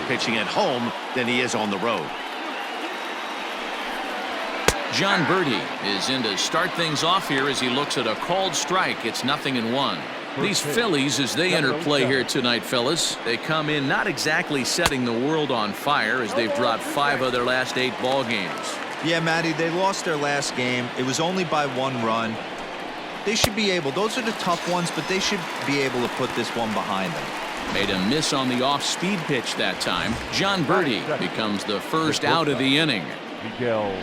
pitching at home than he is on the road. John Birdie is in to start things off here as he looks at a called strike. It's 0-1. These Phillies, as they enter play here tonight, fellas, they come in not exactly setting the world on fire as they've dropped 5 of their last 8 ball games. Yeah, Matty, they lost their last game. It was only by 1 run. They should be able, those are the tough ones, but they should be able to put this one behind them. Made a miss on the off-speed pitch that time. John Birdie becomes the first out of the inning.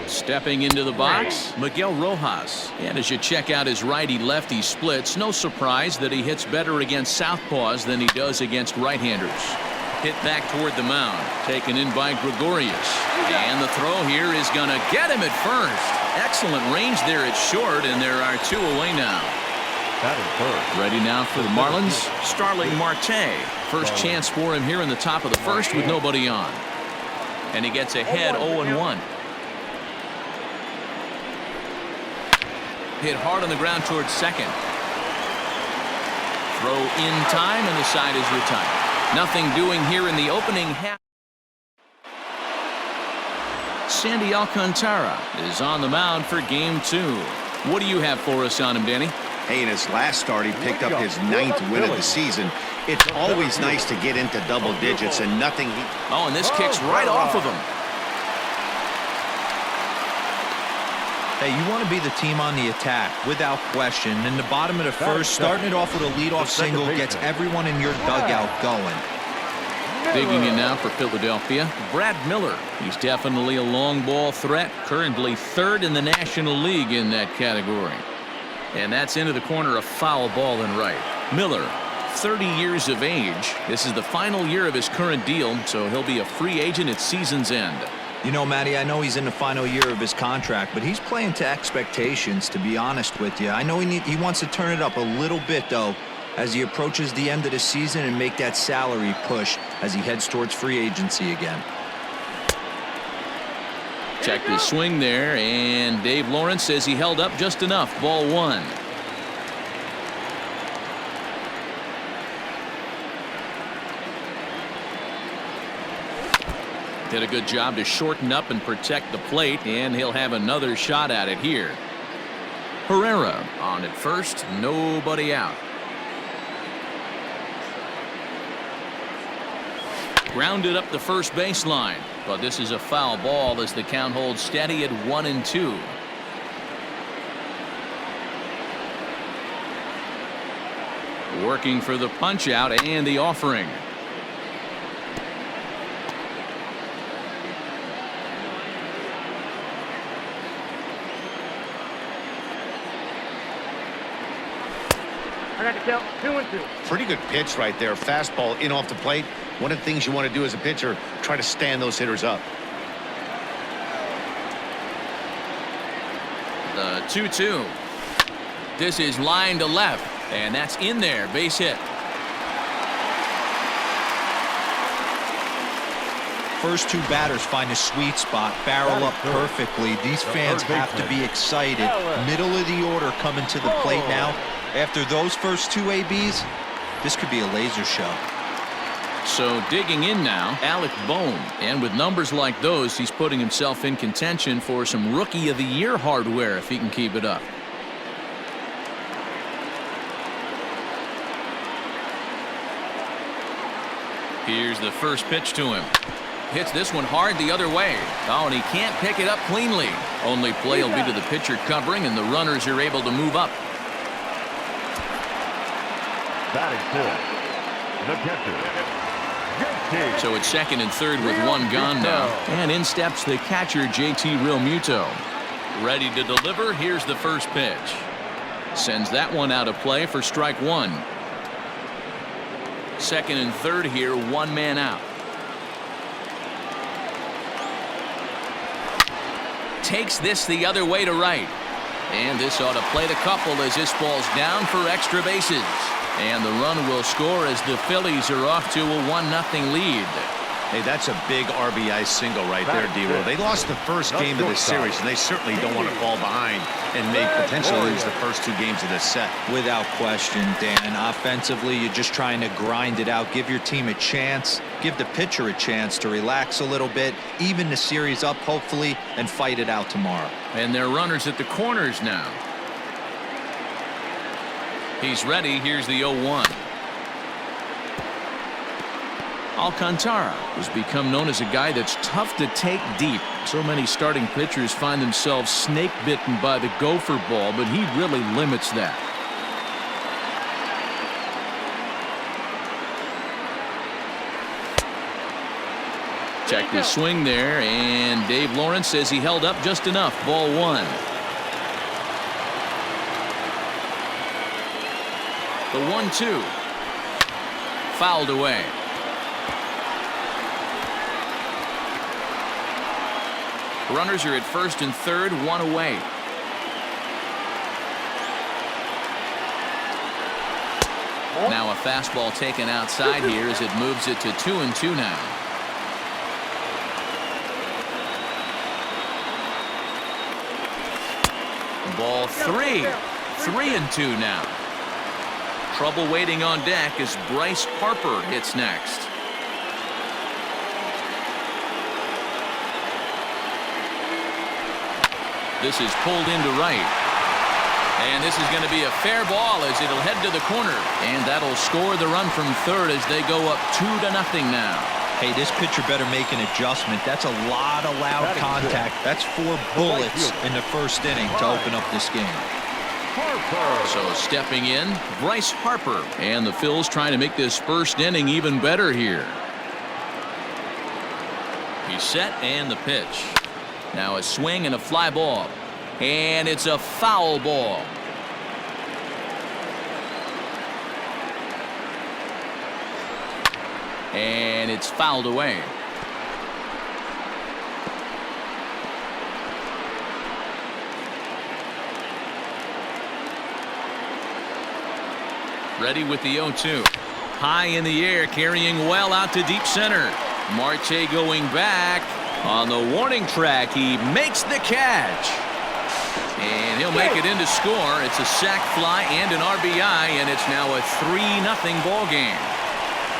Stepping into the box, Miguel Rojas. And as you check out his righty-lefty splits, no surprise that he hits better against southpaws than he does against right-handers. Hit back toward the mound, taken in by Gregorius. And the throw here is going to get him at first. Excellent range there at short, and there are 2 away now. Ready now for the Marlins, Starling Marte. First chance for him here in the top of the first with nobody on. And he gets ahead 0-1. Hit hard on the ground towards second. Throw in time, and the side is retired. Nothing doing here in the opening half. Sandy Alcantara is on the mound for game 2. What do you have for us on him, Danny? Hey, in his last start, he picked up his 9th win of the season. It's always nice to get into double digits, and nothing. Oh, and this kicks right off of him. Hey, you want to be the team on the attack, without question. In the bottom of the first, starting it off with a leadoff single gets everyone in your dugout going. Digging in now for Philadelphia, Brad Miller. He's definitely a long ball threat, currently 3rd in the National League in that category. And that's into the corner, a foul ball and right. Miller, 30 years of age. This is the final year of his current deal, so he'll be a free agent at season's end. You know, Matty, I know he's in the final year of his contract, but he's playing to expectations, to be honest with you. I know he wants to turn it up a little bit, though, as he approaches the end of the season and make that salary push as he heads towards free agency again. Checked his swing there, and Dave Lawrence says he held up just enough. Ball 1. Did a good job to shorten up and protect the plate, and he'll have another shot at it here. Herrera on at first, nobody out. Grounded up the first baseline, but this is a foul ball as the count holds steady at 1-2. Working for the punch out and the offering. I got to count 2-2. Pretty good pitch right there. Fastball in off the plate. One of the things you want to do as a pitcher, try to stand those hitters up. The 2-2. This is line to left, and that's in there. Base hit. First 2 batters find a sweet spot, barrel up perfectly. These fans have to be excited. Middle of the order coming to the plate now. After those first 2 ABs, this could be a laser show. So digging in now, Alec Bohm. And with numbers like those, he's putting himself in contention for some Rookie of the Year hardware if he can keep it up. Here's the first pitch to him. Hits this one hard the other way. Oh, and he can't pick it up cleanly. Only play will be to the pitcher covering, and the runners are able to move up. Batting for the catcher. So it's 2nd and 3rd with 1 gone now. And in steps the catcher, JT Realmuto. Ready to deliver. Here's the first pitch. Sends that one out of play for strike 1. 2nd and 3rd here, 1 man out. Takes this the other way to right. And this ought to play the couple as this ball's down for extra bases. And the run will score as the Phillies are off to a 1-0 lead. Hey, that's a big RBI single right there, D-Roll. They lost the first game of this series, and they certainly don't want to fall behind and may potentially lose the first 2 games of this set. Without question, Dan. Offensively, you're just trying to grind it out, give your team a chance, give the pitcher a chance to relax a little bit, even the series up, hopefully, and fight it out tomorrow. And they're runners at the corners now. He's ready. Here's the 0-1. Alcantara has become known as a guy that's tough to take deep. So many starting pitchers find themselves snake bitten by the gopher ball, but he really limits that. Check the swing there, and Dave Lawrence says he held up just enough. Ball 1. The 1-2. Fouled away. Runners are at first and third, 1 away. Now a fastball taken outside here as it moves it to 2-2 now. Ball 3. 3-2 now. Trouble waiting on deck as Bryce Harper hits next. This is pulled into right. And this is going to be a fair ball as it'll head to the corner. And that'll score the run from third as they go up 2-0 now. Hey, this pitcher better make an adjustment. That's a lot of loud contact. That's 4 bullets in the first inning to open up this game. So stepping in, Bryce Harper. And the Phils trying to make this first inning even better here. He's set and the pitch. Now a swing and a fly ball. And it's a foul ball. And it's fouled away. Ready with the 0-2. High in the air, carrying well out to deep center. Marte going back. On the warning track, he makes the catch. And he'll make it in to score. It's a sac fly and an RBI, and it's now a 3-0 ball game.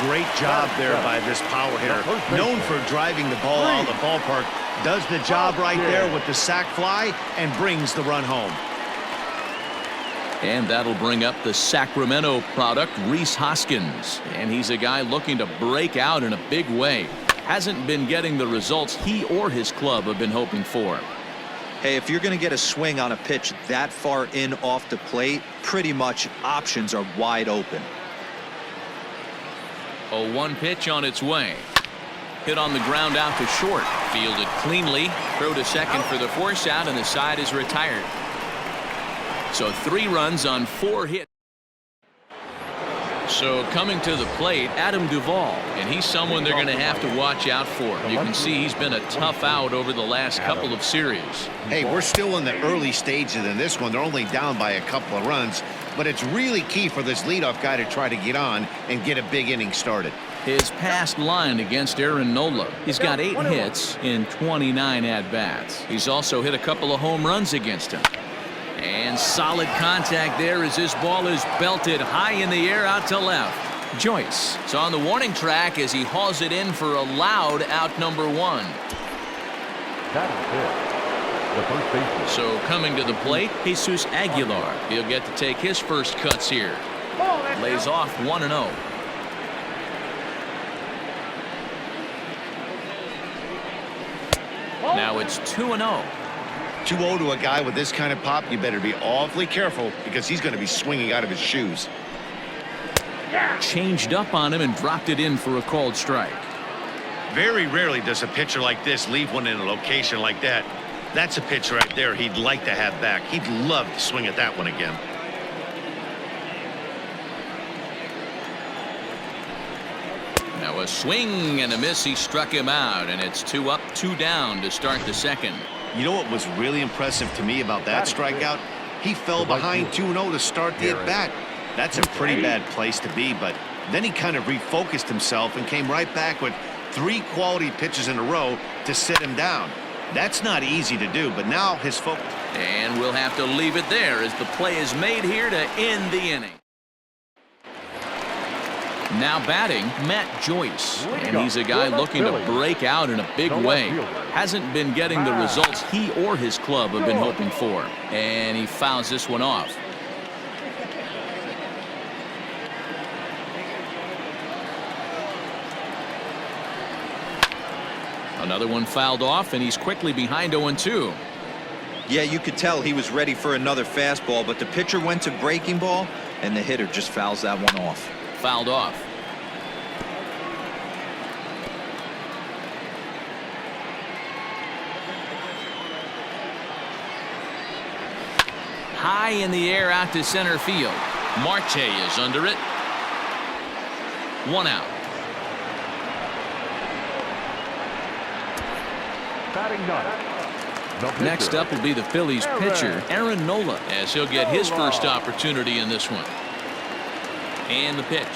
Great job there by this power hitter. Known for driving the ball out of the ballpark. Does the job right there with the sac fly and brings the run home. And that'll bring up the Sacramento product, Rhys Hoskins. And he's a guy looking to break out in a big way. Hasn't been getting the results he or his club have been hoping for. Hey, if you're going to get a swing on a pitch that far in off the plate, pretty much options are wide open. 0-1 pitch on its way. Hit on the ground out to short. Fielded cleanly. Throw to second for the force out, and the side is retired. So 3 runs on 4 hits. So coming to the plate, Adam Duvall, and he's someone they're going to have to watch out for. You can see he's been a tough out over the last couple of series. Hey, we're still in the early stages in this one. They're only down by a couple of runs, but it's really key for this leadoff guy to try to get on and get a big inning started. His past line against Aaron Nola. He's got 8 hits in 29 at-bats. He's also hit a couple of home runs against him. And solid contact there as this ball is belted high in the air out to left. Joyce is on the warning track as he hauls it in for a loud out number 1. So coming to the plate, Jesus Aguilar. He'll get to take his first cuts here. Lays off 1-0. Now it's 2-0. 2-0 to a guy with this kind of pop, you better be awfully careful because he's going to be swinging out of his shoes. Changed up on him and dropped it in for a called strike. Very rarely does a pitcher like this leave one in a location like that. That's a pitch right there he'd like to have back. He'd love to swing at that one again. Now a swing and a miss. He struck him out, and it's 2 up, 2 down to start the second. You know what was really impressive to me about that strikeout? He fell behind 2-0 to start the at-bat. That's a pretty bad place to be, but then he kind of refocused himself and came right back with 3 quality pitches in a row to sit him down. That's not easy to do, but now his focus. And we'll have to leave it there as the play is made here to end the inning. Now batting, Matt Joyce. And he's a guy looking to break out in a big way. Hasn't been getting the results he or his club have been hoping for. And he fouls this one off. Another one fouled off, and he's quickly behind 0-2. Yeah, you could tell he was ready for another fastball, but the pitcher went to breaking ball, and the hitter just fouls that one off. Fouled off. High in the air out to center field. Marte is under it. 1 out. Next up will be the Phillies pitcher, Aaron Nola, as he'll get his first opportunity in this one. And the pitch.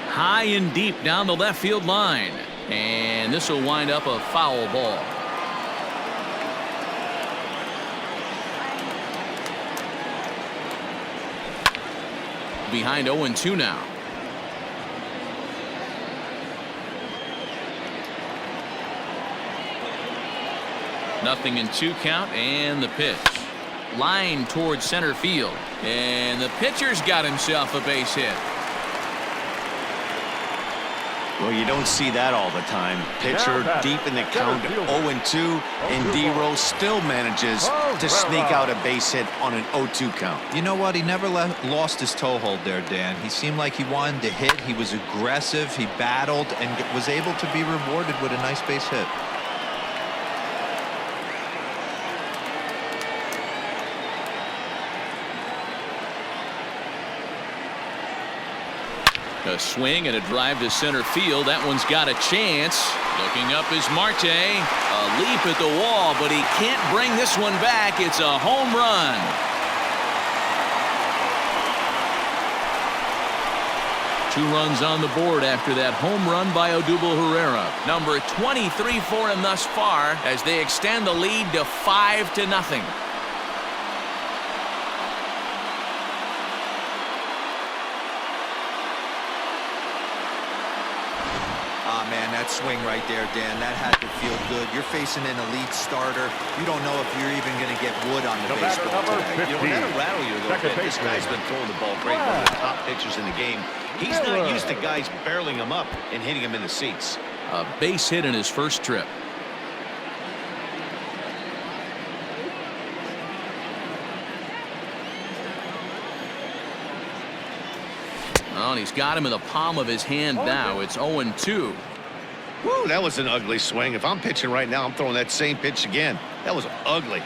High and deep down the left field line. And this will wind up a foul ball. Behind 0-2 now. Nothing in 2 count, and the pitch. Line towards center field. And the pitcher's got himself a base hit. Well, you don't see that all the time. Pitcher deep in the count, 0-2, and D-Rose still manages to sneak out a base hit on an 0-2 count. You know what? He never lost his toe hold there, Dan. He seemed like he wanted to hit. He was aggressive. He battled and was able to be rewarded with a nice base hit. A swing and a drive to center field. That one's got a chance. Looking up is Marte. A leap at the wall, but he can't bring this one back. It's a home run. Two runs on the board after that home run by Odubel Herrera. Number 23 for him thus far as they extend the lead to 5-0. Man, that swing right there, Dan, that had to feel good. You're facing an elite starter. You don't know if you're even going to get wood on the baseball today. You know, that'll rattle you a little bit. This guy's been throwing the ball great, one of the top pitchers in the game. He's not used to guys barreling him up and hitting him in the seats. A base hit in his first trip. Oh, and he's got him in the palm of his hand now. It's 0-2. Woo, that was an ugly swing. If I'm pitching right now, I'm throwing that same pitch again. That was ugly.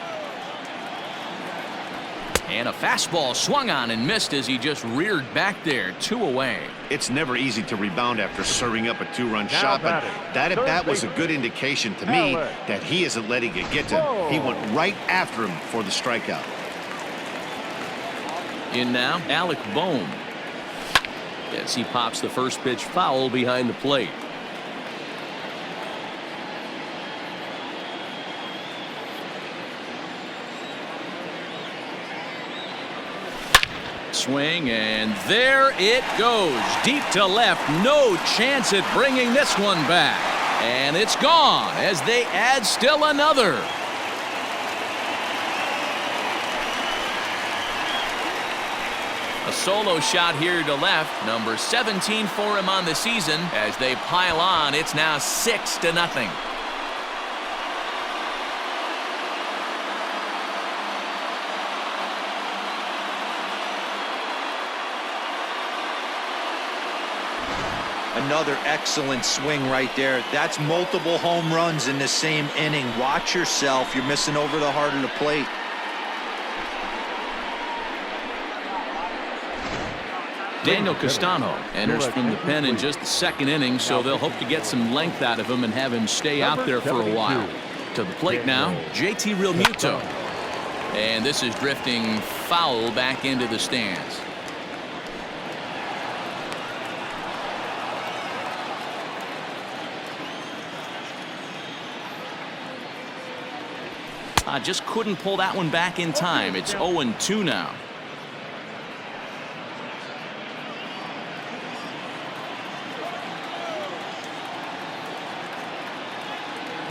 And a fastball swung on and missed as he just reared back there. 2 away. It's never easy to rebound after serving up a 2-run shot, but that at bat was a good indication to me that he isn't letting it get to him. He went right after him for the strikeout. In now, Alec Bohm. As he pops the first pitch foul behind the plate. Swing, and there it goes. Deep to left. No chance at bringing this one back. And it's gone as they add still another. A solo shot here to left. Number 17 for him on the season. As they pile on, it's now 6-0. Another excellent swing right there. That's multiple home runs in the same inning. Watch yourself. You're missing over the heart of the plate. Daniel Castano enters from the pen in just the second inning, so they'll hope to get some length out of him and have him stay out there for a while. To the plate now, JT Realmuto. And this is drifting foul back into the stands. Just couldn't pull that one back in time. It's 0-2 now.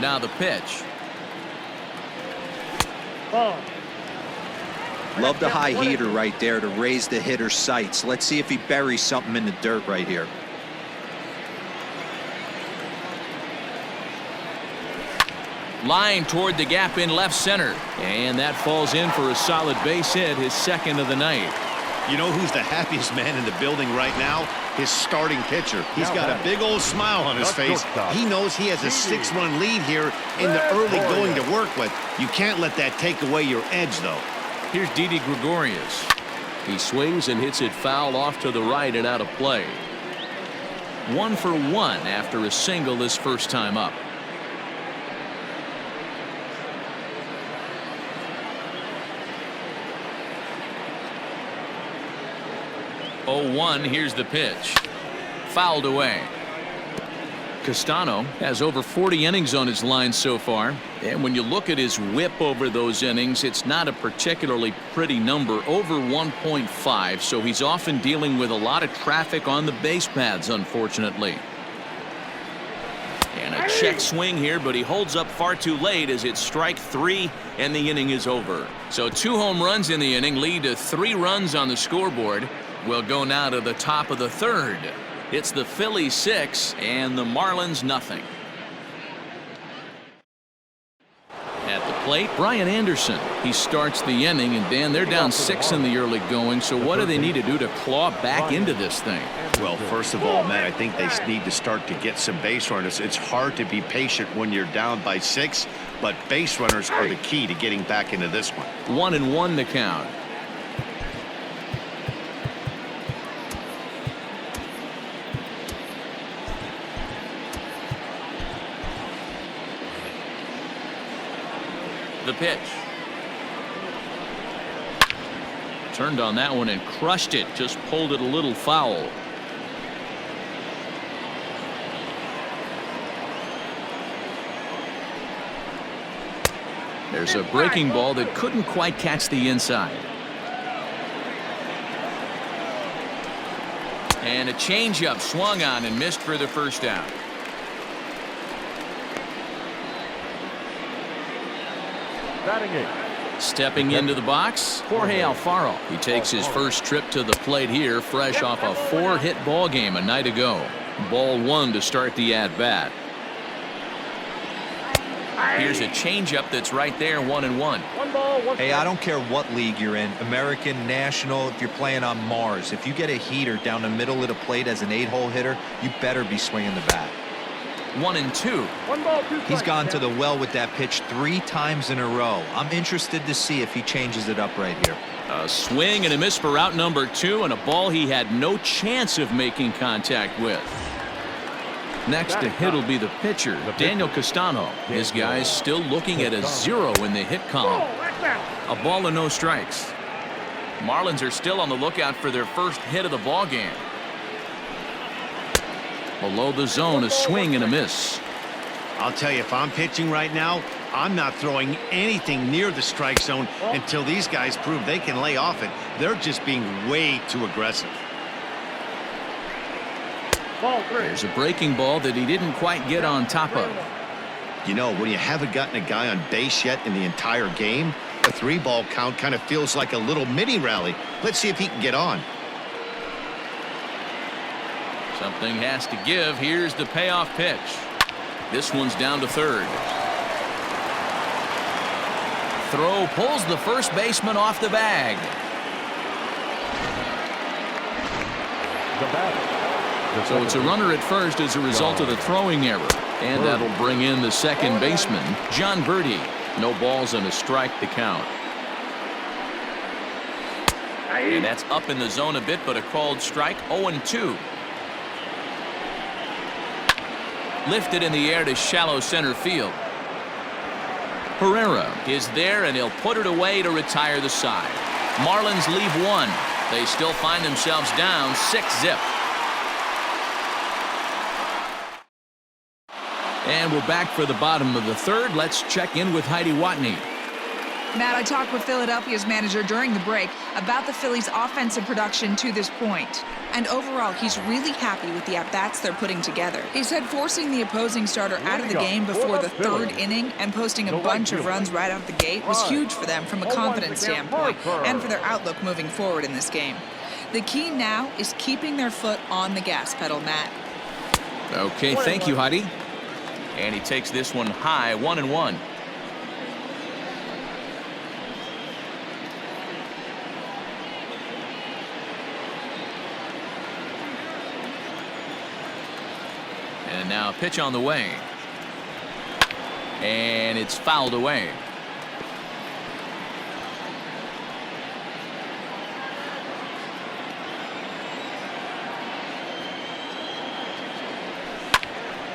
Now the pitch. Ball. Love the high heater right there to raise the hitter's sights. Let's see if he buries something in the dirt right here. Line toward the gap in left center. And that falls in for a solid base hit, his second of the night. You know who's the happiest man in the building right now? His starting pitcher. He's got a big old smile on his face. He knows he has a 6-run lead here in the early going to work with. You can't let that take away your edge, though. Here's Didi Gregorius. He swings and hits it foul off to the right and out of play. 1 for 1 after a single his first time up. Oh, 1. Here's the pitch. Fouled away. Castano has over 40 innings on his line so far. And when you look at his whip over those innings, it's not a particularly pretty number, over 1.5. So he's often dealing with a lot of traffic on the base paths, unfortunately. And a check swing here, but he holds up far too late as it's strike 3 and the inning is over. So 2 home runs in the inning lead to 3 runs on the scoreboard. We'll go now to the top of the third. It's the Phillies 6 and the Marlins nothing. At the plate, Brian Anderson. He starts the inning, and Dan, they're down 6 in the early going. So what do they need to do to claw back into this thing? Well, first of all, Matt, I think they need to start to get some base runners. It's hard to be patient when you're down by 6, but base runners are the key to getting back into this one. 1-1 the count. The pitch. Turned on that one and crushed it. Just pulled it a little foul. There's a breaking ball that couldn't quite catch the inside. And a changeup swung on and missed for the first out. Stepping into the box, Jorge Alfaro. He takes his first trip to the plate here, fresh off a 4-hit ball game a night ago. Ball 1 to start the at-bat. Here's a changeup that's right there, 1-1. Hey, I don't care what league you're in, American, National, if you're playing on Mars. If you get a heater down the middle of the plate as an 8-hole hitter, you better be swinging the bat. 1-2. He's gone to the well with that pitch 3 times in a row. I'm interested to see if he changes it up right here. A swing and a miss for out number 2, and a ball he had no chance of making contact with. Next to hit will be the pitcher, Daniel Castano. His guy's still looking at a 0 in the hit column. A ball and no strikes. Marlins are still on the lookout for their first hit of the ball game. Below the zone, a swing and a miss. I'll tell you, if I'm pitching right now, I'm not throwing anything near the strike zone until these guys prove they can lay off it. They're just being way too aggressive. There's a breaking ball that he didn't quite get on top of. You know, when you haven't gotten a guy on base yet in the entire game, a 3-ball count kind of feels like a little mini rally. Let's see if he can get on. Something has to give. Here's the payoff pitch. This one's down to third. Throw pulls the first baseman off the bag. So it's a runner at first as a result of the throwing error. And that'll bring in the second baseman, John Birdie. No balls and a strike to count. And that's up in the zone a bit, but a called strike. 0-2. Lifted in the air to shallow center field. Herrera is there, and he'll put it away to retire the side. Marlins leave 1. They still find themselves down 6-zip. And we're back for the bottom of the third. Let's check in with Heidi Watney. Matt, I talked with Philadelphia's manager during the break about the Phillies' offensive production to this point. And overall, he's really happy with the at-bats they're putting together. He said forcing the opposing starter out of the game before the third inning and posting a bunch of runs right out the gate was huge for them from a confidence standpoint and for their outlook moving forward in this game. The key now is keeping their foot on the gas pedal, Matt. Okay, thank you, Heidi. And he takes this one high, 1-1. And now a pitch on the way. And it's fouled away.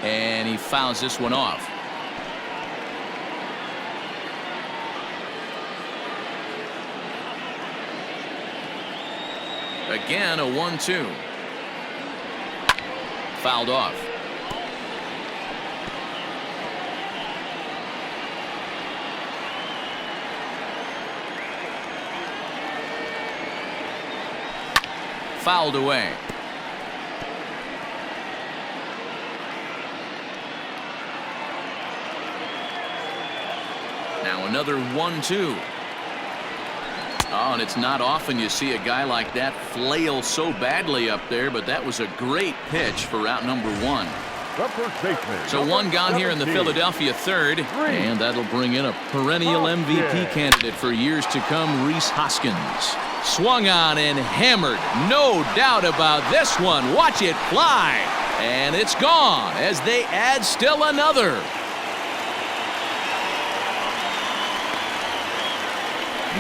And he fouls this one off. Again, a 1-2. Fouled off. Fouled away. Now another 1-2. Oh, and it's not often you see a guy like that flail so badly up there, but that was a great pitch for out number 1. So one gone here in the Philadelphia third, and that'll bring in a perennial MVP candidate for years to come, Rhys Hoskins. Swung on and hammered, no doubt about this one. Watch it fly, and it's gone as they add still another.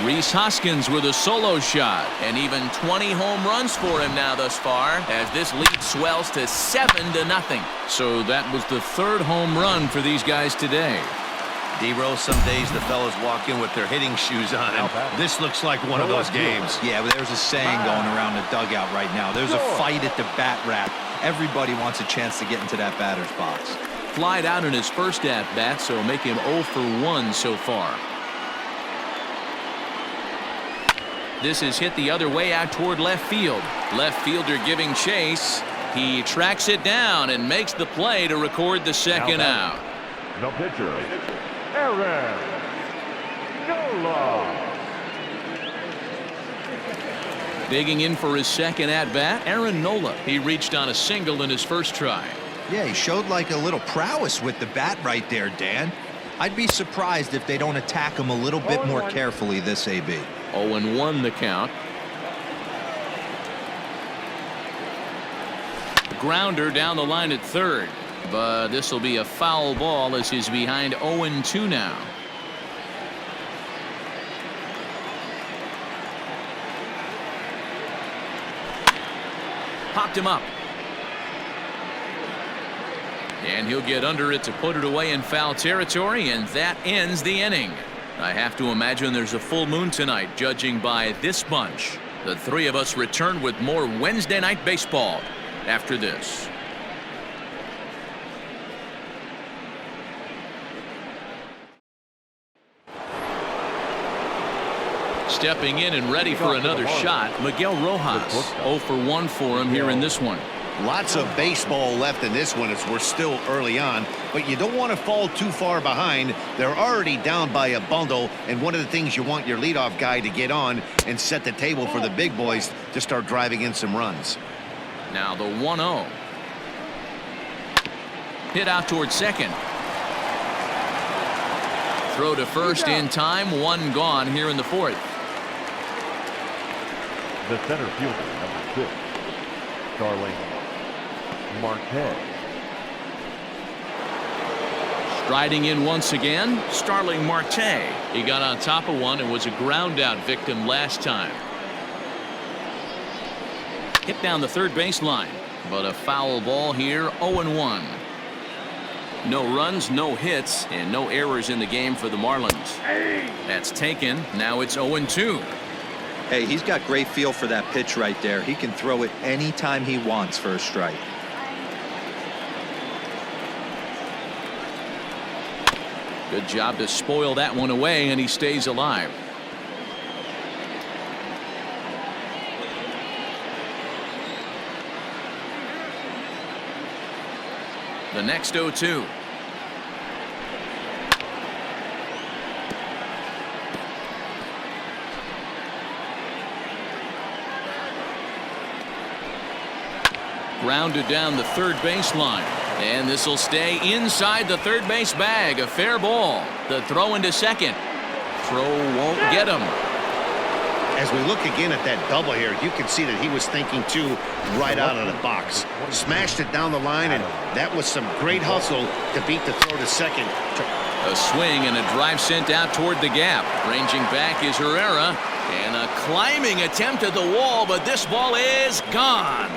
Rhys Hoskins with a solo shot, and even 20 home runs for him now thus far as this lead swells to 7-0. So that was the third home run for these guys today. D-Rose, some days the fellas walk in with their hitting shoes on, and this looks like one of those games. Yeah, but there's a saying going around the dugout right now. There's a fight at the bat rack. Everybody wants a chance to get into that batter's box. Flied out in his first at-bat, so make him 0 for 1 so far. This is hit the other way out toward left field. Left fielder giving chase. He tracks it down and makes the play to record the second out. The pitcher, Aaron Nola. Digging in for his second at-bat, Aaron Nola. He reached on a single in his first try. Yeah, he showed like a little prowess with the bat right there, Dan. I'd be surprised if they don't attack him a little bit more carefully this AB. 0-1 the count. Grounder down the line at third, but this will be a foul ball as he's behind 0-2 now. Popped him up. And he'll get under it to put it away in foul territory, and that ends the inning. I have to imagine there's a full moon tonight, judging by this bunch. The three of us return with more Wednesday night baseball after this. Stepping in and ready for another shot, Miguel Rojas. 0 for 1 for him here in this one. Lots of baseball left in this one as we're still early on, but you don't want to fall too far behind. They're already down by a bundle, and one of the things you want your leadoff guy to get on and set the table for the big boys to start driving in some runs. Now the 1-0. Hit out toward second. Throw to first in time. One gone here in the fourth. The center fielder, number 6, Starling Marte. Striding in once again, Starling Marte. He got on top of one and was a ground out victim last time. Hit down the third baseline, but a foul ball here. 0-1. No runs, no hits, and no errors in the game for the Marlins. That's taken. Now it's 0-2. Hey, he's got great feel for that pitch right there. He can throw it anytime he wants for a strike. Good job to spoil that one away, and he stays alive. The next 0-2. Grounded down the third baseline. And this will stay inside the third base bag. A fair ball. The throw into second. Throw won't get him. As we look again at that double here, you can see that he was thinking too right out of the box. Smashed it down the line, and that was some great hustle to beat the throw to second. A swing and a drive sent out toward the gap. Ranging back is Herrera. And a climbing attempt at the wall, but this ball is gone.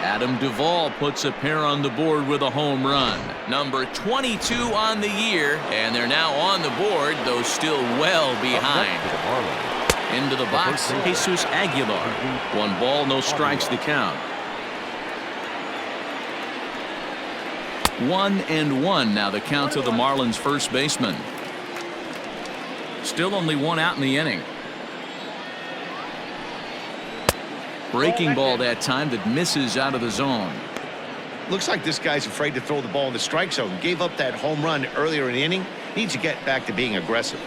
Adam Duvall puts a pair on the board with a home run. Number 22 on the year, and they're now on the board, though still well behind. Into the box, Jesus Aguilar. 1 ball, no strikes to count. 1-1 now the count to the Marlins first baseman. Still only 1 out in the inning. Breaking ball that time that misses out of the zone. Looks like this guy's afraid to throw the ball in the strike zone. Gave up that home run earlier in the inning. Needs to get back to being aggressive.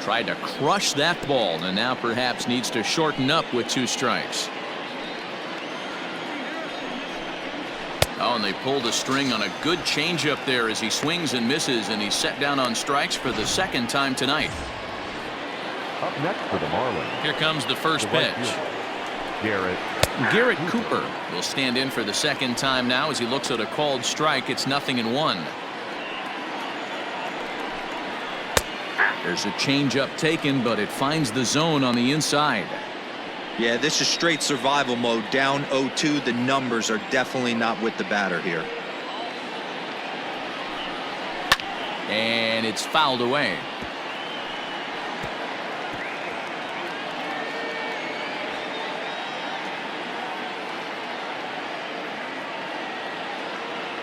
Tried to crush that ball, and now perhaps needs to shorten up with 2 strikes. Oh, and they pulled a string on a good changeup there as he swings and misses, and he's set down on strikes for the second time tonight. Up next for the Marlins. Here comes the first pitch. Garrett Cooper will stand in for the second time now as he looks at a called strike. It's 0-1. There's a changeup taken, but it finds the zone on the inside. Yeah, this is straight survival mode. Down 0-2. The numbers are definitely not with the batter here. And it's fouled away.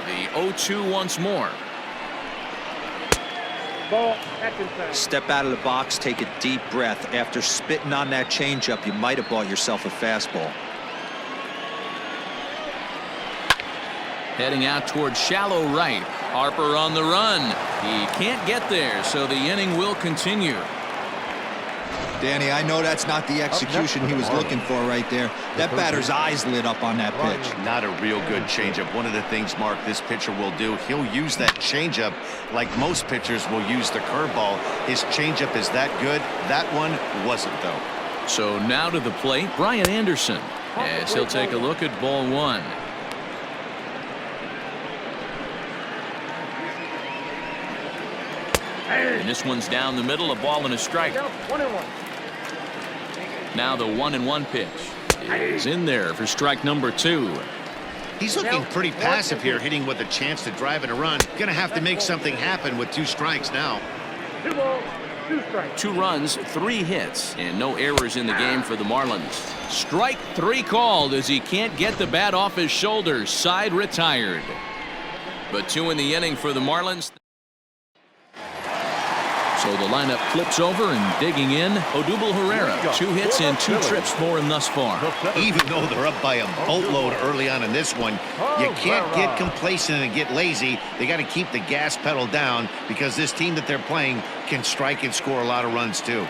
The 0-2 once more. Ball, that's inside. Step out of the box, take a deep breath. After spitting on that changeup, you might have bought yourself a fastball. Heading out toward shallow right. Harper on the run. He can't get there, so the inning will continue. Danny, I know that's not the execution he was looking for right there. That batter's eyes lit up on that pitch. Not a real good changeup. One of the things, Mark, this pitcher will do, he'll use that changeup like most pitchers will use the curveball. His changeup is that good. That one wasn't, though. So now to the plate, Brian Anderson, as he'll take a look at ball 1. And this one's down the middle, a ball and a strike. 1-1. Now the 1-1 pitch is in there for strike number 2. He's looking pretty passive here, hitting with a chance to drive in a run. Gonna have to make something happen with 2 strikes now. 2 balls, 2 strikes. 2 runs, 3 hits, and no errors in the game for the Marlins. Strike 3 called as he can't get the bat off his shoulders. Side retired. But 2 in the inning for the Marlins. So the lineup flips over and digging in, Odubel Herrera. 2 hits and 2 trips for him thus far. Even though they're up by a boatload early on in this one, you can't get complacent and get lazy. They got to keep the gas pedal down because this team that they're playing can strike and score a lot of runs too.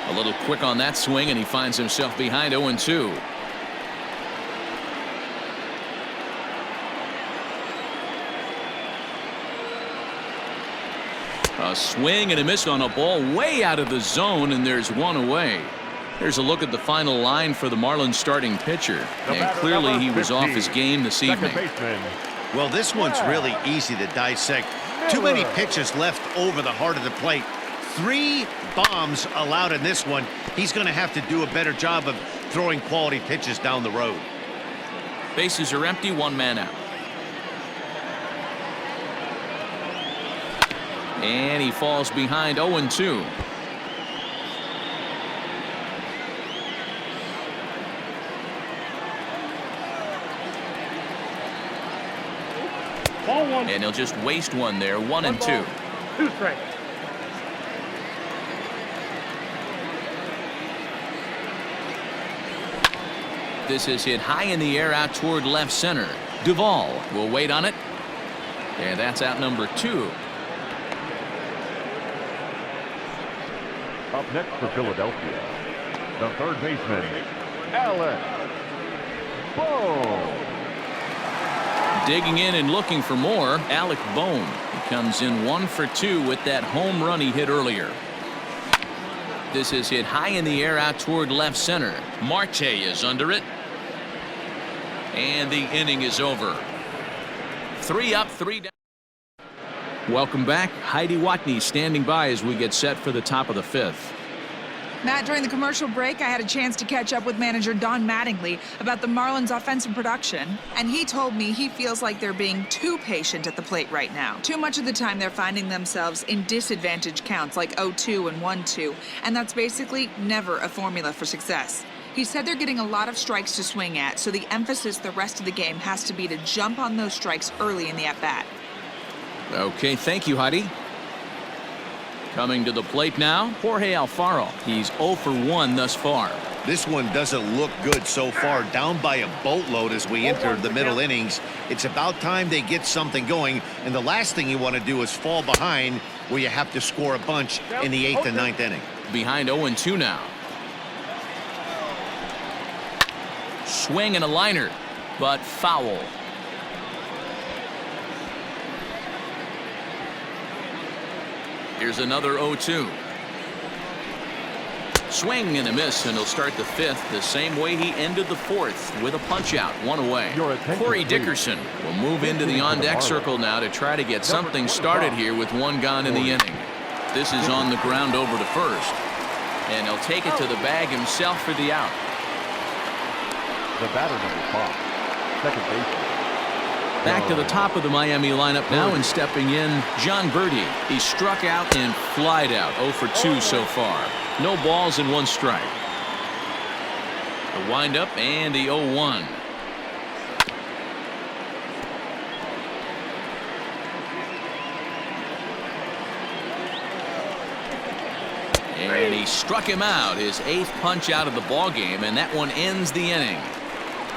A little quick on that swing, and he finds himself behind 0-2. A swing and a miss on a ball way out of the zone, and there's 1 away. Here's a look at the final line for the Marlins starting pitcher. And clearly he was off his game this evening. Well, this one's really easy to dissect. Too many pitches left over the heart of the plate. 3 bombs allowed in this one. He's going to have to do a better job of throwing quality pitches down the road. Bases are empty, 1 man out. And he falls behind 0-2. Ball one. And he'll just waste one there. 1-2. 2 strikes. This is hit high in the air out toward left center. Duvall will wait on it. And that's out number 2. Up next for Philadelphia, the third baseman, Alex Bohm. Digging in and looking for more, Alec Bohm. He comes in 1 for 2 with that home run he hit earlier. This is hit high in the air out toward left center. Marte is under it. And the inning is over. 3 up, 3 down. Welcome back. Heidi Watney standing by as we get set for the top of the 5th. Matt, during the commercial break, I had a chance to catch up with manager Don Mattingly about the Marlins' offensive production, and he told me he feels like they're being too patient at the plate right now. Too much of the time, they're finding themselves in disadvantage counts like 0-2 and 1-2, and that's basically never a formula for success. He said they're getting a lot of strikes to swing at, so the emphasis the rest of the game has to be to jump on those strikes early in the at-bat. Okay, thank you, Heidi. Coming to the plate now, Jorge Alfaro. He's 0 for 1 thus far. This one doesn't look good so far. Down by a boatload as we enter the middle innings. It's about time they get something going, and the last thing you want to do is fall behind where you have to score a bunch in the 8th and 9th inning. Behind 0-2 now. Swing and a liner, but foul. Here's another 0-2. Swing and a miss, and he'll start the 5th the same way he ended the 4th with a punch out, 1 away. Corey Dickerson will move into the on-deck circle now to try to get something started here with 1 gone in the inning. This is on the ground over to first, and he'll take it to the bag himself for the out. The batter number 5, second baseman. Back to the top of the Miami lineup now, and stepping in, John Birdie. He struck out and flied out. 0 for 2 so far. No balls and 1 strike. The windup and the 0-1. And he struck him out, his 8th punch out of the ball game, and that one ends the inning.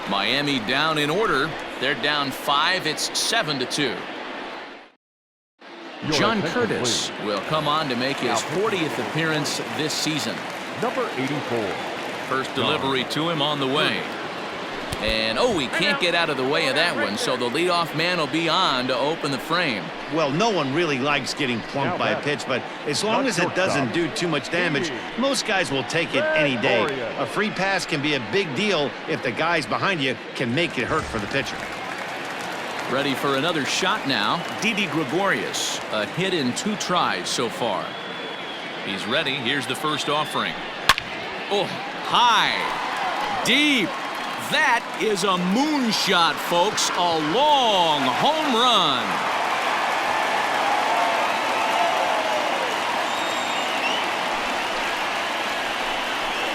Miami down in order. They're down 5. It's 7-2. John Curtis will come on to make his 40th appearance this season. Number 84. First delivery to him on the way. And, he can't get out of the way of that one, so the leadoff man will be on to open the frame. Well, no one really likes getting plunked by a pitch, but as long as it doesn't do too much damage, most guys will take it any day. A free pass can be a big deal if the guys behind you can make it hurt for the pitcher. Ready for another shot now. Didi Gregorius, a hit in 2 tries so far. He's ready. Here's the first offering. Oh, high, deep. That is a moonshot, folks. A long home run.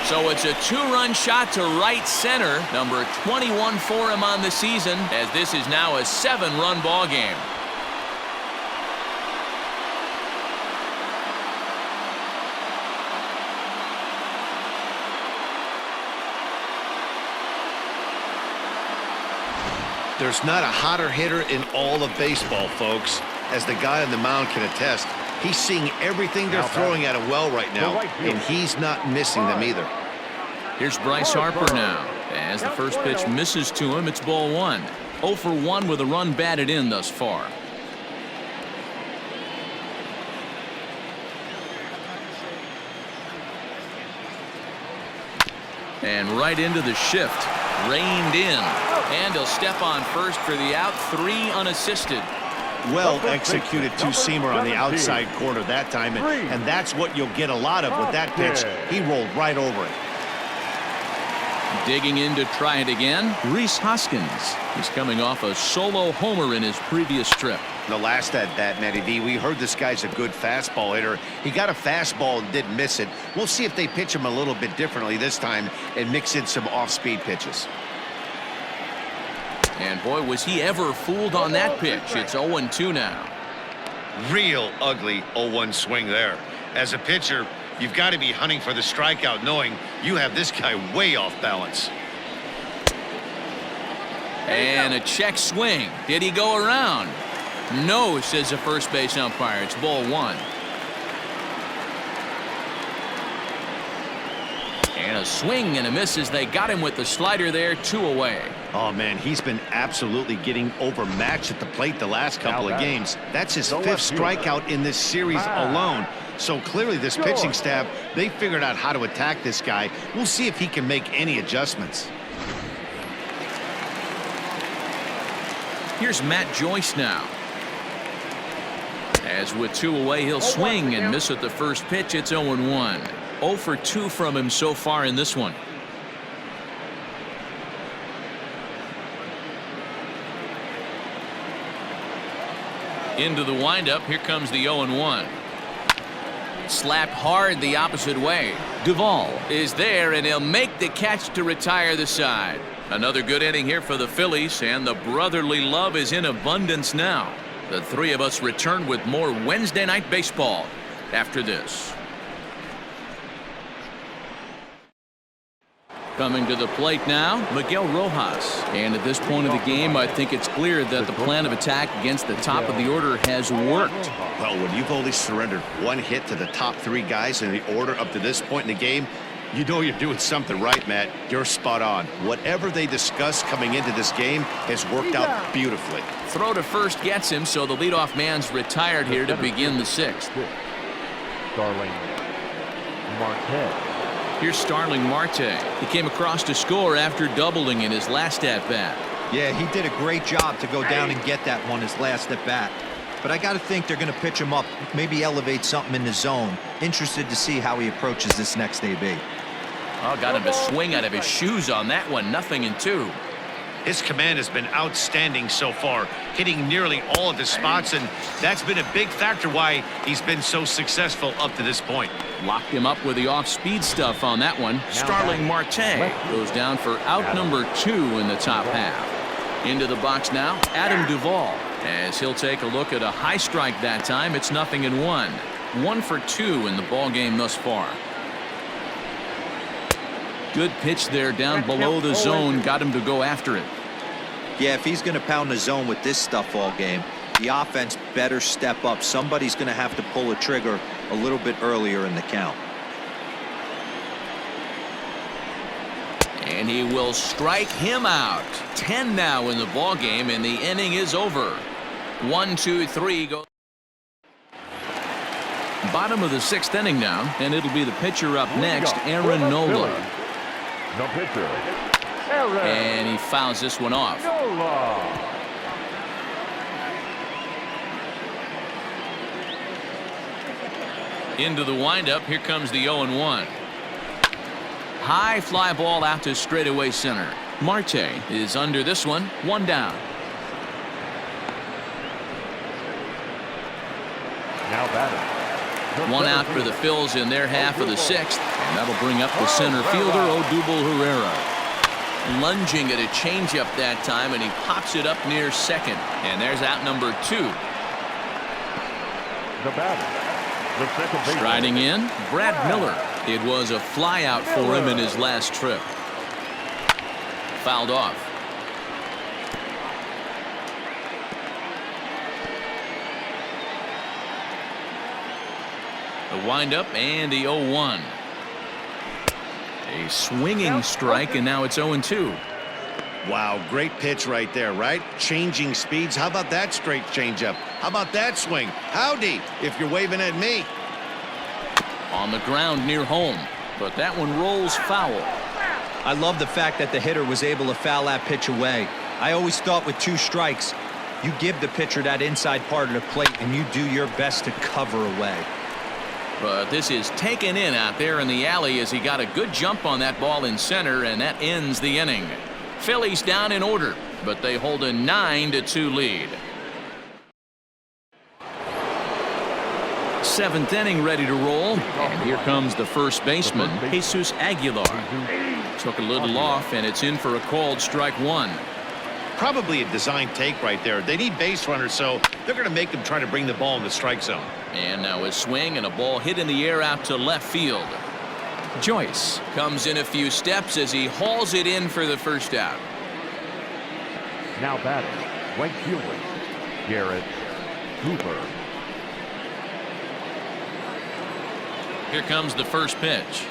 So it's a 2-run shot to right center. Number 21 for him on the season, as this is now a 7-run ball game. There's not a hotter hitter in all of baseball, folks, as the guy on the mound can attest. He's seeing everything they're throwing at him well right now, and he's not missing them either. Here's Bryce Harper now. As the first pitch misses to him, it's ball 1. 0 for 1 with a run batted in thus far. And right into the shift. Reined in. And he'll step on first for the out. 3 unassisted. Well executed two-seamer on the outside corner that time, and that's what you'll get a lot of with that pitch. He rolled right over it. Digging in to try it again, Rhys Hoskins. He's coming off a solo homer in his previous trip. The last at bat, Matty V, we heard this guy's a good fastball hitter. He got a fastball and didn't miss it. We'll see if they pitch him a little bit differently this time and mix in some off-speed pitches. And boy, was he ever fooled on that pitch. It's 0-2 now. Real ugly 0-1 swing there. As a pitcher, you've got to be hunting for the strikeout, knowing you have this guy way off balance. And a check swing. Did he go around? No, says the first base umpire. It's ball 1. And a swing and a miss as they got him with the slider there. 2 away. Oh, man, he's been absolutely getting overmatched at the plate the last couple of games. That's his 5th strikeout in this series alone. So clearly this pitching staff, they figured out how to attack this guy. We'll see if he can make any adjustments. Here's Matt Joyce now. As with 2 away, he'll swing and miss at the first pitch. It's 0-1. 0 for 2 from him so far in this one. Into the windup. Here comes the 0-1. Slapped hard the opposite way. Duvall is there, and he'll make the catch to retire the side. Another good inning here for the Phillies, and the brotherly love is in abundance now. The three of us return with more Wednesday night baseball after this. Coming to the plate now, Miguel Rojas. And at this point of the game, I think it's clear that the plan of attack against the top of the order has worked. Well, when you've only surrendered 1 hit to the top 3 guys in the order up to this point in the game, you know you're doing something right, Matt. You're spot on. Whatever they discussed coming into this game has worked out beautifully. Throw to first gets him, so the leadoff man's retired here to begin the 6th. Starling Marte. Here's Starling Marte. He came across to score after doubling in his last at-bat. Yeah, he did a great job to go down and get that one his last at-bat. But I got to think they're going to pitch him up, maybe elevate something in the zone. Interested to see how he approaches this next AB. Oh, got him to swing out of his shoes on that one. 0-2. His command has been outstanding so far, hitting nearly all of his spots, and that's been a big factor why he's been so successful up to this point. Locked him up with the off-speed stuff on that one. Starling Marte goes down for out number 2 in the top half. Into the box now, Adam Duvall, as he'll take a look at a high strike that time. It's 0-1. 1 for 2 in the ball game thus far. Good pitch there down below the zone. Got him to go after it. Yeah, if he's going to pound the zone with this stuff all game, the offense better step up. Somebody's going to have to pull a trigger a little bit earlier in the count. And he will strike him out. 10 now in the ball game, and the inning is over. 1, 2, 3 go. Bottom of the 6th inning now, and it'll be the pitcher up next, Aaron Nola. No pitcher. And he fouls this one off. Into the windup. Here comes the 0-1. High fly ball out to straightaway center. Marte is under this one. 1 down. Now batting. 1 out for the Phils in their half of the 6th, and that'll bring up the center fielder, Odubel Herrera. Lunging at a changeup that time, and he pops it up near second. And there's out number 2. The batter, the second baseman. Striding in, Brad Miller. It was a fly out for him in his last trip. Fouled off. The windup and the 0-1. A swinging strike, and now it's 0-2. Wow, great pitch right there, right? Changing speeds. How about that straight changeup? How about that swing? Howdy, if you're waving at me. On the ground near home, but that one rolls foul. I love the fact that the hitter was able to foul that pitch away. I always thought with 2 strikes, you give the pitcher that inside part of the plate, and you do your best to cover away. But this is taken in out there in the alley as he got a good jump on that ball in center, and that ends the inning. Phillies down in order, but they hold a 9-2 lead. 7th inning ready to roll, and here comes the first baseman, Jesus Aguilar. Took a little off, and it's in for a called strike 1. Probably a design take right there. They need base runners, so they're going to make them try to bring the ball in the strike zone. And now a swing and a ball hit in the air out to left field. Joyce comes in a few steps as he hauls it in for the first out. Now batting, right fielder, Garrett Cooper. Here comes the first pitch.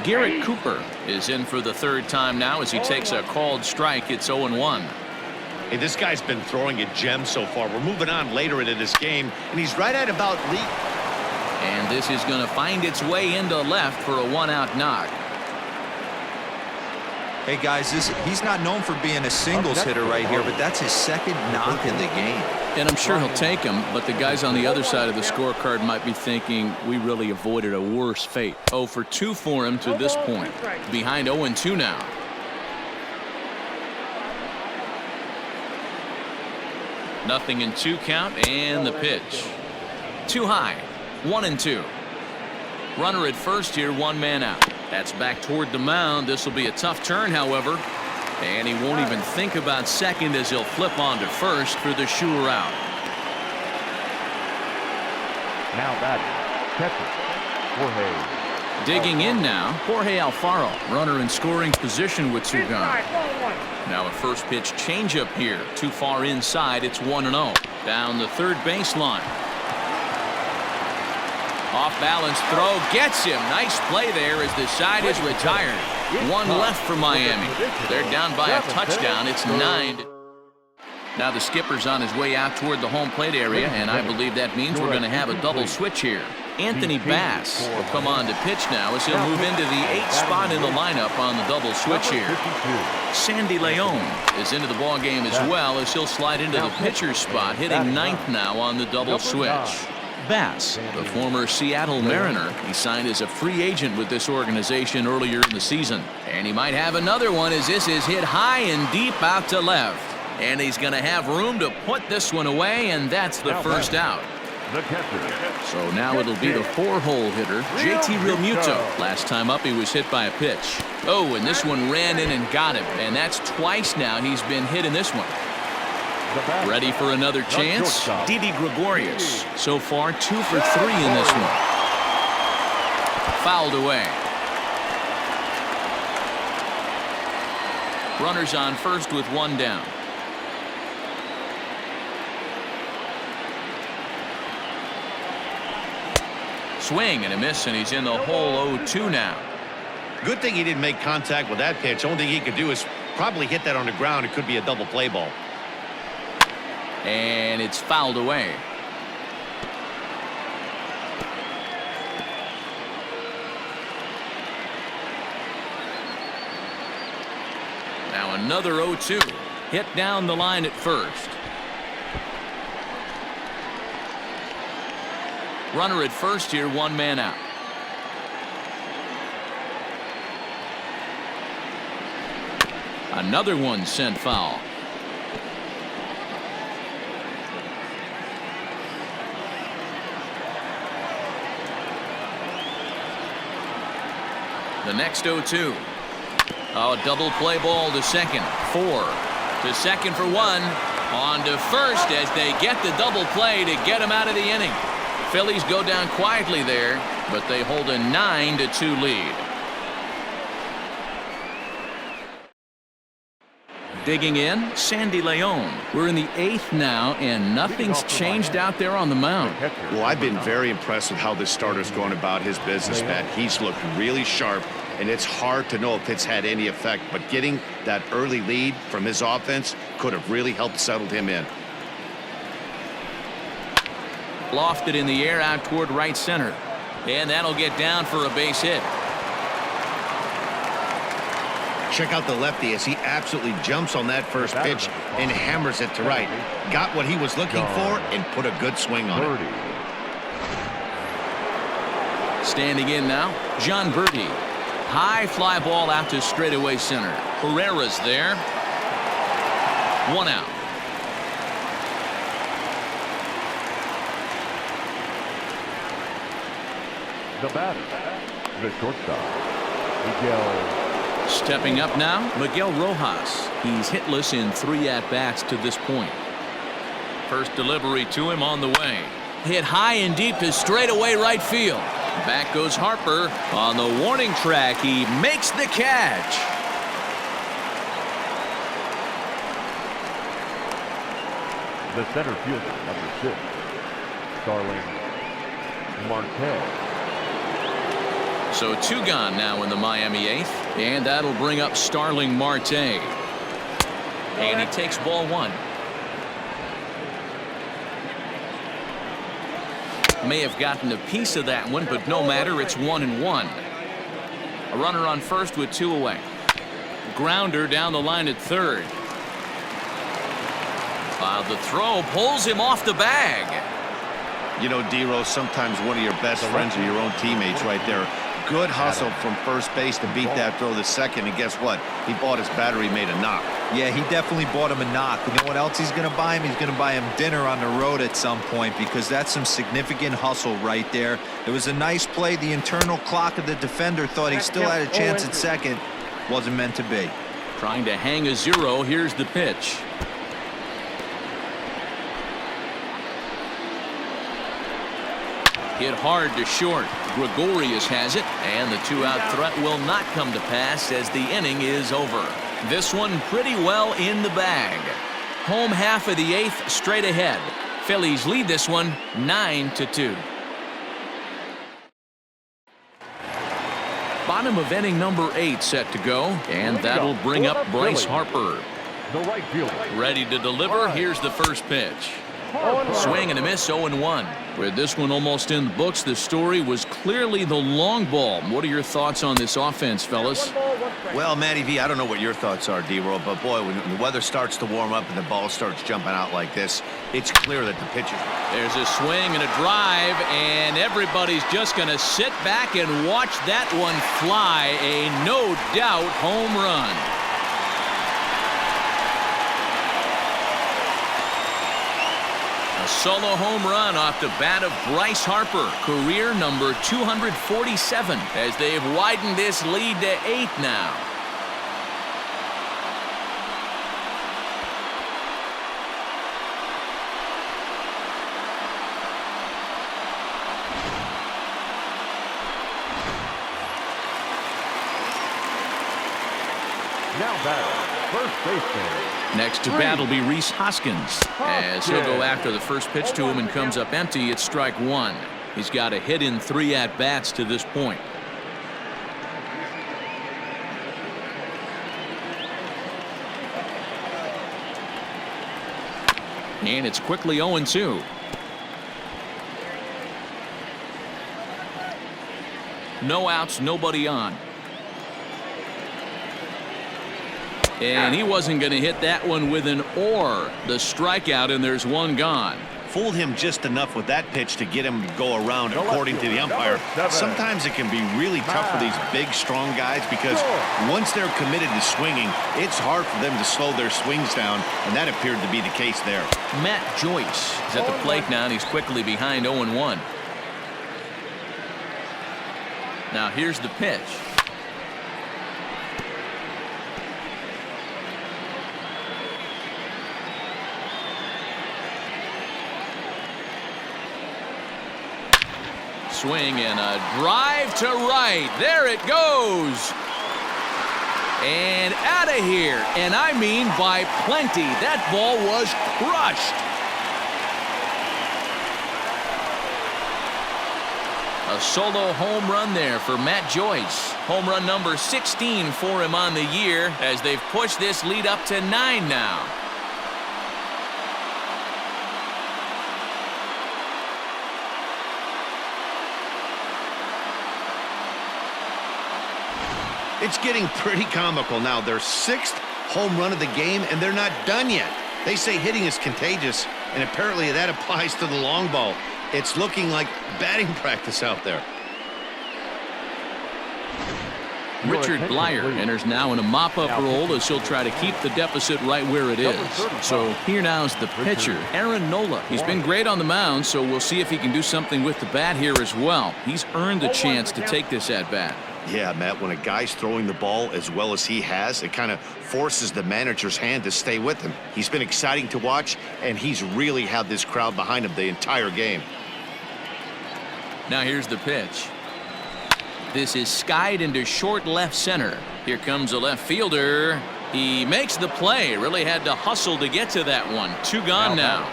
Garrett Cooper is in for the third time now as he takes a called strike. It's 0-1. Hey, this guy's been throwing a gem so far. We're moving on later into this game, and he's right at about lead. And this is going to find its way into left for a one-out knock. Hey guys, he's not known for being a singles hitter right here, but that's his second knock in the game. And I'm sure he'll take him, but the guys on the other side of the scorecard might be thinking we really avoided a worse fate. 0 for 2 for him to this point. Behind 0-2 now. Nothing in 2 count, and the pitch. Too high. 1-2. Runner at first here, 1 man out. That's back toward the mound. This will be a tough turn, however. And he won't even think about second as he'll flip on to first for the sure out. Now batting, catcher, Jorge. Digging in now, Jorge Alfaro. Runner in scoring position with 2 gone. Now a first pitch changeup here. Too far inside. It's 1-0. Down the third baseline. Off balance throw gets him. Nice play there as the side is retired. 1 left for Miami. They're down by a touchdown. It's 9. Now the skipper's on his way out toward the home plate area, and I believe that means we're going to have a double switch here. Anthony Bass will come on to pitch now as he'll move into the 8th spot in the lineup on the double switch here. Sandy Leon is into the ball game as well as he'll slide into the pitcher's spot, hitting 9th now on the double switch. Bass, the former Seattle Mariner, he signed as a free agent with this organization earlier in the season. And he might have another one as this is hit high and deep out to left. And he's going to have room to put this one away, and that's the first out. So now it'll be the 4-hole hitter, JT Realmuto. Last time up he was hit by a pitch. Oh, and this one ran in and got him. And that's twice now he's been hit in this one. Ready for another chance? Didi Gregorius. So far 2 for 3 in this one. Fouled away. Runners on first with 1 down. Swing and a miss, and he's in the hole 0-2 now. Good thing he didn't make contact with that pitch. Only thing he could do is probably hit that on the ground. It could be a double play ball. And it's fouled away. Now another 0-2. Hit down the line at first. Runner at first here, 1 man out. Another one sent foul. The next 0-2. Oh, double play ball to second. 4 to second for 1. On to first as they get the double play to get him out of the inning. Phillies go down quietly there, but they hold a 9-2 lead. Digging in, Sandy Leon. We're in the 8th now, and nothing's changed out there on the mound. Well, I've been very impressed with how this starter's going about his business, Matt. He's looked really sharp, and it's hard to know if it's had any effect, but getting that early lead from his offense could have really helped settle him in. Lofted in the air out toward right center. And that'll get down for a base hit. Check out the lefty as he absolutely jumps on that first pitch and hammers it to right. Got what he was looking for and put a good swing on it. Standing in now, John Birdie. High fly ball out to straightaway center. Herrera's there. 1 out. The batter, the shortstop, Miguel Stepping up now, Miguel Rojas. He's hitless in 3 at-bats to this point. First delivery to him on the way. Hit high and deep to straightaway right field. Back goes Harper on the warning track. He makes the catch. The center fielder, number 6, Starling Marte. So 2 gone now in the Miami 8th, and that'll bring up Starling Marte. And he takes ball 1. May have gotten a piece of that one, but no matter, it's 1-1. A runner on first with 2 away. Grounder down the line at third. The throw pulls him off the bag. You know, D-Rose, sometimes one of your best friends are your own teammates right there. Good hustle from first base to beat that throw to second, and guess what? He bought his battery made a knock. Yeah, he definitely bought him a knock. You know what else he's going to buy him? He's going to buy him dinner on the road at some point, because that's some significant hustle right there. It was a nice play. The internal clock of the defender thought he still had a chance at second. Wasn't meant to be. Trying to hang a 0. Here's the pitch. Hit hard to short. Gregorius has it, and the 2-out threat will not come to pass as the inning is over. This one pretty well in the bag. Home half of the 8th straight ahead. Phillies lead this one 9-2. Bottom of inning number 8 set to go, and that'll bring up Bryce Harper. The right fielder. Ready to deliver. Here's the first pitch. Swing and a miss, 0-1. With this one almost in the books, the story was clearly the long ball. What are your thoughts on this offense, fellas? Well, Matty V, I don't know what your thoughts are, D-Roll, but boy, when the weather starts to warm up and the ball starts jumping out like this, it's clear that the pitcher. There's a swing and a drive, and everybody's just going to sit back and watch that one fly. A no-doubt home run. A solo home run off the bat of Bryce Harper, career number 247, as they've widened this lead to 8 now. Now batter, first baseman. Next to bat will be Rhys Hoskins, as he'll go after the first pitch to him and comes up empty. It's strike 1. He's got a hit in 3 at-bats to this point. And it's quickly 0-2. No outs, nobody on. And he wasn't going to hit that one with an or. The strikeout, and there's 1 gone. Fooled him just enough with that pitch to get him to go around, according to the umpire. Sometimes it can be really tough for these big, strong guys, because once they're committed to swinging, it's hard for them to slow their swings down, and that appeared to be the case there. Matt Joyce is at the plate now, and he's quickly behind 0-1. Now here's the pitch. Swing and a drive to right. There it goes. And out of here. And I mean by plenty. That ball was crushed. A solo home run there for Matt Joyce. Home run number 16 for him on the year, as they've pushed this lead up to 9 now. It's getting pretty comical now. Their 6th home run of the game, and they're not done yet. They say hitting is contagious, and apparently that applies to the long ball. It's looking like batting practice out there. Richard Blyer enters now in a mop-up role, as he'll try to keep the deficit right where it is. So here now is the pitcher, Aaron Nola. He's been great on the mound, so we'll see if he can do something with the bat here as well. He's earned the chance to take this at-bat. Yeah, Matt, when a guy's throwing the ball as well as he has, it kind of forces the manager's hand to stay with him. He's been exciting to watch, and he's really had this crowd behind him the entire game. Now here's the pitch. This is skied into short left center. Here comes a left fielder. He makes the play. Really had to hustle to get to that one. 2 gone now.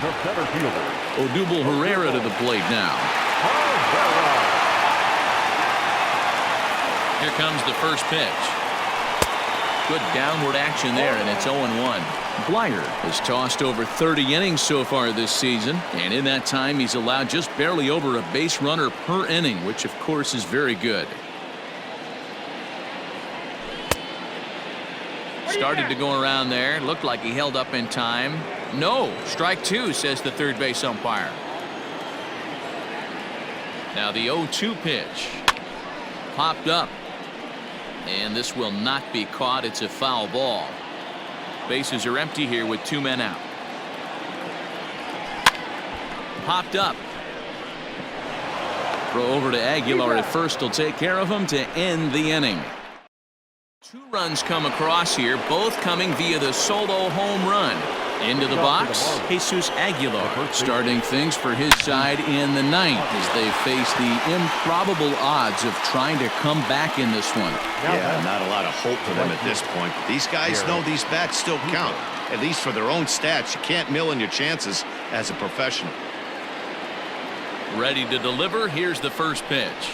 The center fielder. Odubel Herrera to the plate now. Here comes the first pitch. Good downward action there, and it's 0-1. Blyer has tossed over 30 innings so far this season, and in that time he's allowed just barely over a base runner per inning, which of course is very good. Started to go around there. Looked like he held up in time. No, strike 2, says the third base umpire. Now the 0-2 pitch. Popped up. And this will not be caught. It's a foul ball. Bases are empty here with 2 men out. Popped up. Throw over to Aguilar at first. Will take care of him to end the inning. 2 runs come across here, both coming via the solo home run. Into the box, Jesus Aguilar starting things for his side in the 9th as they face the improbable odds of trying to come back in this one. Yeah, not a lot of hope for them at this point. But these guys know these bats still count, at least for their own stats. You can't mill in your chances as a professional. Ready to deliver. Here's the first pitch.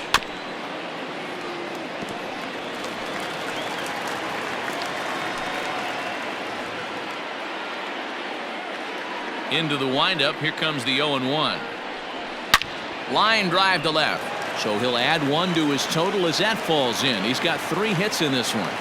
Into the windup. Here comes the 0-1. Line drive to left. So he'll add 1 to his total as that falls in. He's got 3 hits in this one.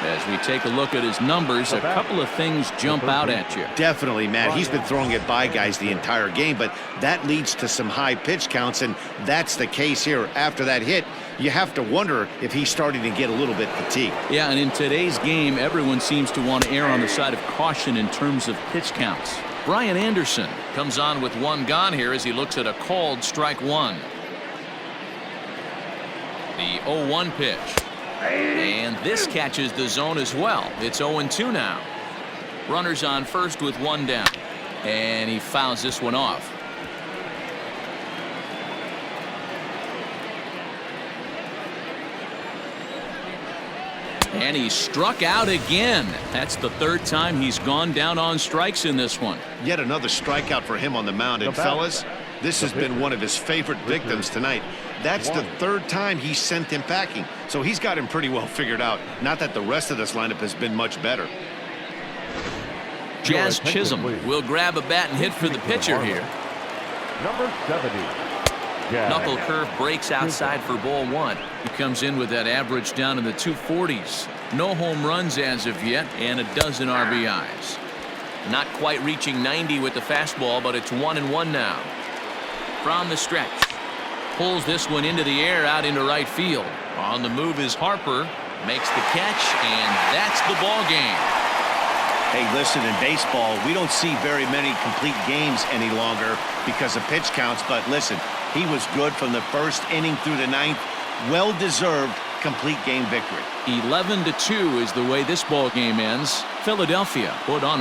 As we take a look at his numbers, a couple of things jump out at you. Definitely, Matt. He's been throwing it by guys the entire game, but that leads to some high pitch counts, and that's the case here. After that hit, you have to wonder if he's starting to get a little bit fatigued. Yeah, and in today's game, everyone seems to want to err on the side of caution in terms of pitch counts. Brian Anderson comes on with 1 gone here as he looks at a called strike 1. The 0-1 pitch. And this catches the zone as well. It's 0-2 now. Runners on first with 1 down. And he fouls this one off. And he's struck out again. That's the 3rd time he's gone down on strikes in this one. Yet another strikeout for him on the mound. And fellas, this has been one of his favorite victims tonight. That's the 3rd time he sent him packing. So he's got him pretty well figured out. Not that the rest of this lineup has been much better. Jazz Chisholm will grab a bat and hit for the pitcher here. Number 70. Knuckle curve breaks outside for ball 1. He comes in with that average down in the 240s. No home runs as of yet, and a dozen RBIs. Not quite reaching 90 with the fastball, but it's 1-1 now. From the stretch. Pulls this one into the air out into right field. On the move is Harper. Makes the catch, and that's the ball game. Hey, listen, in baseball, we don't see very many complete games any longer because of pitch counts. But listen, he was good from the 1st inning through the 9th. Well-deserved complete game victory. 11-2 is the way this ball game ends. Philadelphia put on a